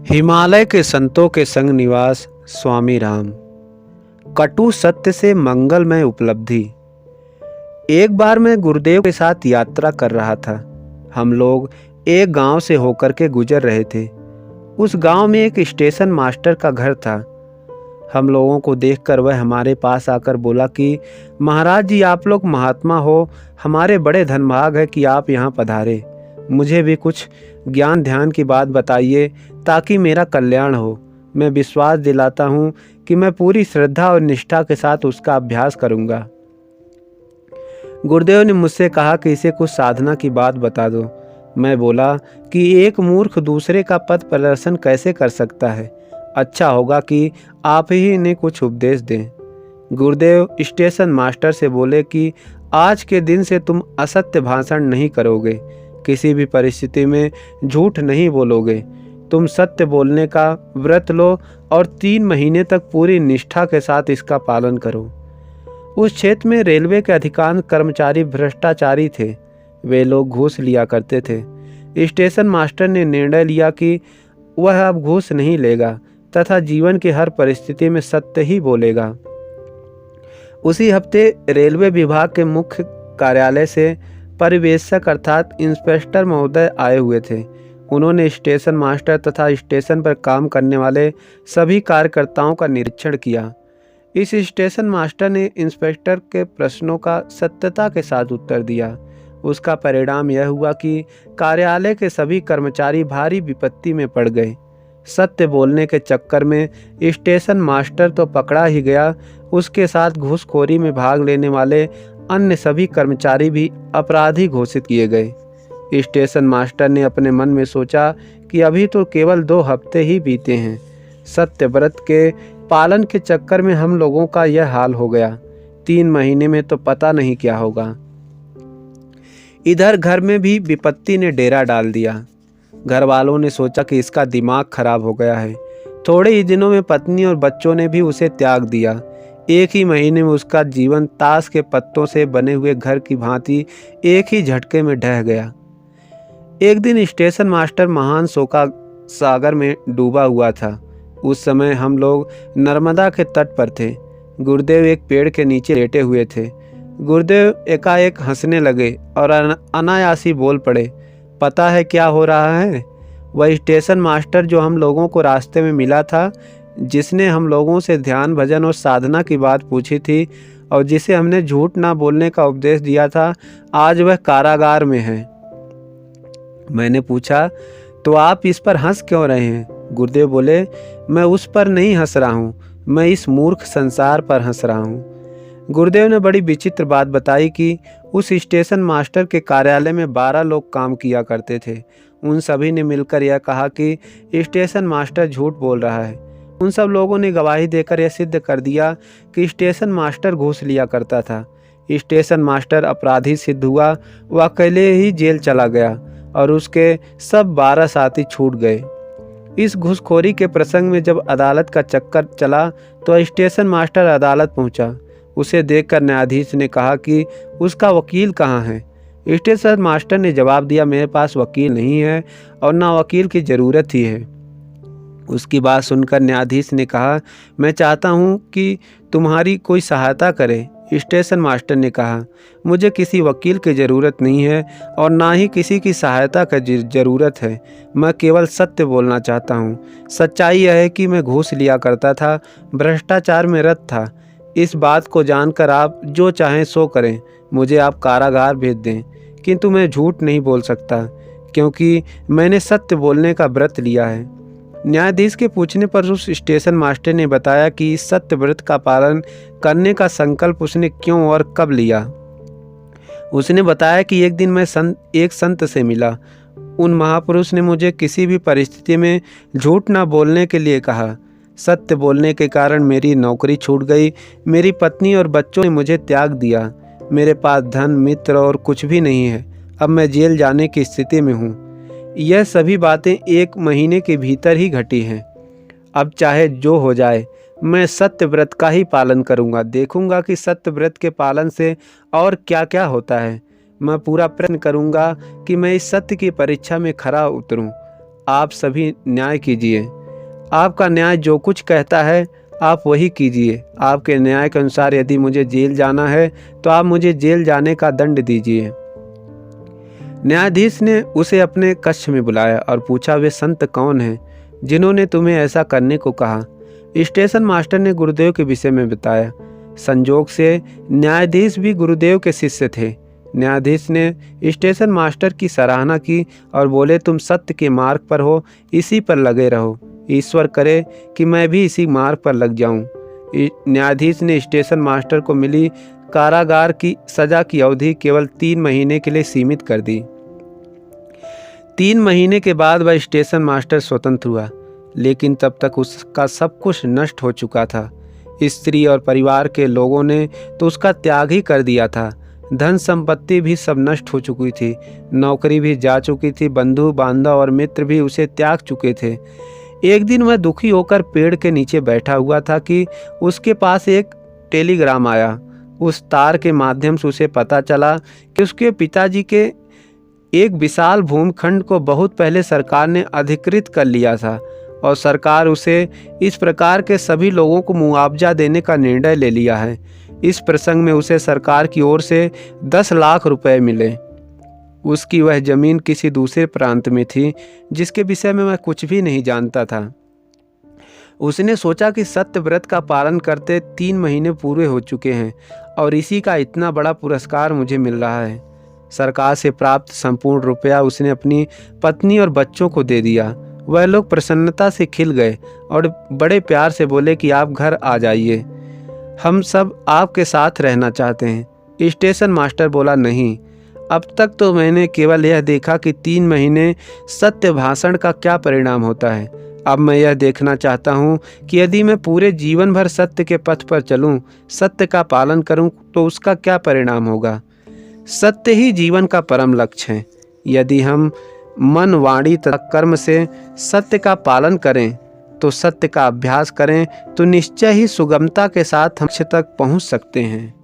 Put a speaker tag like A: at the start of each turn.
A: हिमालय के संतों के संग निवास स्वामी राम। कटु सत्य से मंगलमय उपलब्धि। एक बार मैं गुरुदेव के साथ यात्रा कर रहा था। हम लोग एक गांव से होकर के गुजर रहे थे। उस गांव में एक स्टेशन मास्टर का घर था। हम लोगों को देखकर वह हमारे पास आकर बोला कि महाराज जी, आप लोग महात्मा हो, हमारे बड़े धनभाग है कि आप यहाँ पधारे। मुझे भी कुछ ज्ञान ध्यान की बात बताइए ताकि मेरा कल्याण हो। मैं विश्वास दिलाता हूँ कि मैं पूरी श्रद्धा और निष्ठा के साथ उसका अभ्यास करूँगा। गुरुदेव ने मुझसे कहा कि इसे कुछ साधना की बात बता दो। मैं बोला कि एक मूर्ख दूसरे का पथ प्रदर्शन कैसे कर सकता है। अच्छा होगा कि आप ही इन्हें कुछ उपदेश दें। गुरुदेव स्टेशन मास्टर से बोले कि आज के दिन से तुम असत्य भाषण नहीं करोगे, किसी भी परिस्थिति में झूठ नहीं बोलोगे। तुम सत्य बोलने का व्रत लो और 3 महीने तक पूरी निष्ठा के साथ इसका पालन करो। उस क्षेत्र में रेलवे के अधिकांश कर्मचारी भ्रष्टाचारी थे। वे लोग घूस लिया करते थे। स्टेशन मास्टर ने निर्णय लिया कि वह अब घूस नहीं लेगा तथा जीवन की हर परिस्थिति में सत्य ही बोलेगा। उसी हफ्ते रेलवे विभाग के मुख्य कार्यालय से परिवेशक अर्थात इंस्पेक्टर महोदय आए हुए थे। उन्होंने स्टेशन मास्टर तथा स्टेशन पर काम करने वाले सभी कार्यकर्ताओं का निरीक्षण किया। इस स्टेशन मास्टर ने इंस्पेक्टर के प्रश्नों का सत्यता के साथ उत्तर दिया। उसका परिणाम यह हुआ कि कार्यालय के सभी कर्मचारी भारी विपत्ति में पड़ गए। सत्य बोलने के चक्कर में स्टेशन मास्टर तो पकड़ा ही गया, उसके साथ घूसखोरी में भाग लेने वाले अन्य सभी कर्मचारी भी अपराधी घोषित किए गए। स्टेशन मास्टर ने अपने मन में सोचा कि अभी तो केवल 2 हफ्ते ही बीते हैं। सत्य व्रत के पालन के चक्कर में हम लोगों का यह हाल हो गया। 3 महीने में तो पता नहीं क्या होगा। इधर घर में भी विपत्ति ने डेरा डाल दिया। घर वालों ने सोचा कि इसका दिमाग खराब हो गया है। थोड़े ही दिनों में पत्नी और बच्चों ने भी उसे त्याग दिया। एक ही महीने में उसका जीवन ताश के पत्तों से बने हुए घर की भांति एक ही झटके में ढह गया। एक दिन स्टेशन मास्टर महान शोका सागर में डूबा हुआ था। उस समय हम लोग नर्मदा के तट पर थे। गुरुदेव एक पेड़ के नीचे लेटे हुए थे। गुरुदेव एकाएक हंसने लगे और अनायासी बोल पड़े, पता है क्या हो रहा है? वह स्टेशन मास्टर जो हम लोगों को रास्ते में मिला था, जिसने हम लोगों से ध्यान भजन और साधना की बात पूछी थी और जिसे हमने झूठ ना बोलने का उपदेश दिया था, आज वह कारागार में है। मैंने पूछा, तो आप इस पर हंस क्यों रहे हैं? गुरुदेव बोले, मैं उस पर नहीं हंस रहा हूँ, मैं इस मूर्ख संसार पर हंस रहा हूँ। गुरुदेव ने बड़ी विचित्र बात बताई कि उस स्टेशन मास्टर के कार्यालय में 12 लोग काम किया करते थे। उन सभी ने मिलकर यह कहा कि स्टेशन मास्टर झूठ बोल रहा है। उन सब लोगों ने गवाही देकर यह सिद्ध कर दिया कि स्टेशन मास्टर घूस लिया करता था। स्टेशन मास्टर अपराधी सिद्ध हुआ। वह अकेले ही जेल चला गया और उसके सब 12 साथी छूट गए। इस घूसखोरी के प्रसंग में जब अदालत का चक्कर चला तो स्टेशन मास्टर अदालत पहुंचा। उसे देखकर न्यायाधीश ने कहा कि उसका वकील कहाँ है? स्टेशन मास्टर ने जवाब दिया, मेरे पास वकील नहीं है और ना वकील की ज़रूरत ही है। उसकी बात सुनकर न्यायाधीश ने कहा, मैं चाहता हूँ कि तुम्हारी कोई सहायता करे। स्टेशन मास्टर ने कहा, मुझे किसी वकील की ज़रूरत नहीं है और ना ही किसी की सहायता की ज़रूरत है। मैं केवल सत्य बोलना चाहता हूँ। सच्चाई यह है कि मैं घूस लिया करता था, भ्रष्टाचार में रत था। इस बात को जानकर आप जो चाहें सो करें, मुझे आप कारागार भेज दें, किंतु मैं झूठ नहीं बोल सकता क्योंकि मैंने सत्य बोलने का व्रत लिया है। न्यायाधीश के पूछने पर उस स्टेशन मास्टर ने बताया कि सत्य व्रत का पालन करने का संकल्प उसने क्यों और कब लिया। उसने बताया कि एक दिन मैं एक संत से मिला। उन महापुरुष ने मुझे किसी भी परिस्थिति में झूठ ना बोलने के लिए कहा। सत्य बोलने के कारण मेरी नौकरी छूट गई। मेरी पत्नी और बच्चों ने मुझे त्याग दिया। मेरे पास धन, मित्र और कुछ भी नहीं है। अब मैं जेल जाने की स्थिति में हूँ। यह सभी बातें 1 महीने के भीतर ही घटी हैं। अब चाहे जो हो जाए, मैं सत्य व्रत का ही पालन करूँगा। देखूँगा कि सत्य व्रत के पालन से और क्या क्या होता है। मैं पूरा प्रयत्न करूँगा कि मैं इस सत्य की परीक्षा में खरा उतरूँ। आप सभी न्याय कीजिए। आपका न्याय जो कुछ कहता है आप वही कीजिए। आपके न्याय के अनुसार यदि मुझे जेल जाना है तो आप मुझे जेल जाने का दंड दीजिए। न्यायाधीश ने उसे अपने कक्ष में बुलाया और पूछा, वे संत कौन हैं जिन्होंने तुम्हें ऐसा करने को कहा? स्टेशन मास्टर ने गुरुदेव के विषय में बताया। संजोग से न्यायाधीश भी गुरुदेव के शिष्य थे। न्यायाधीश ने स्टेशन मास्टर की सराहना की और बोले, तुम सत्य के मार्ग पर हो, इसी पर लगे रहो। ईश्वर करे कि मैं भी इसी मार्ग पर लग जाऊं। न्यायाधीश ने स्टेशन मास्टर को मिली कारागार की सजा की अवधि केवल 3 महीने के लिए सीमित कर दी। 3 महीने के बाद वह स्टेशन मास्टर स्वतंत्र हुआ, लेकिन तब तक उसका सब कुछ नष्ट हो चुका था। स्त्री और परिवार के लोगों ने तो उसका त्याग ही कर दिया था। धन संपत्ति भी सब नष्ट हो चुकी थी, नौकरी भी जा चुकी थी, बंधु बांधव और मित्र भी उसे त्याग चुके थे। एक दिन वह दुखी होकर पेड़ के नीचे बैठा हुआ था कि उसके पास एक टेलीग्राम आया। उस तार के माध्यम से उसे पता चला कि उसके पिताजी के एक विशाल भूखंड को बहुत पहले सरकार ने अधिकृत कर लिया था और सरकार उसे इस प्रकार के सभी लोगों को मुआवजा देने का निर्णय ले लिया है। इस प्रसंग में उसे सरकार की ओर से 10 लाख रुपए मिले। उसकी वह जमीन किसी दूसरे प्रांत में थी जिसके विषय में मैं कुछ भी नहीं जानता था। उसने सोचा कि सत्य व्रत का पालन करते 3 महीने पूरे हो चुके हैं और इसी का इतना बड़ा पुरस्कार मुझे मिल रहा है। सरकार से प्राप्त संपूर्ण रुपया उसने अपनी पत्नी और बच्चों को दे दिया। वह लोग प्रसन्नता से खिल गए और बड़े प्यार से बोले कि आप घर आ जाइए, हम सब आपके साथ रहना चाहते हैं। स्टेशन मास्टर बोला, नहीं, अब तक तो मैंने केवल यह देखा कि 3 महीने सत्य भाषण का क्या परिणाम होता है। अब मैं यह देखना चाहता हूँ कि यदि मैं पूरे जीवन भर सत्य के पथ पर चलूँ, सत्य का पालन करूँ, तो उसका क्या परिणाम होगा। सत्य ही जीवन का परम लक्ष्य है। यदि हम मन, वाणी तथा कर्म से सत्य का पालन करें, तो सत्य का अभ्यास करें, तो निश्चय ही सुगमता के साथ हम लक्ष्य तक पहुँच सकते हैं।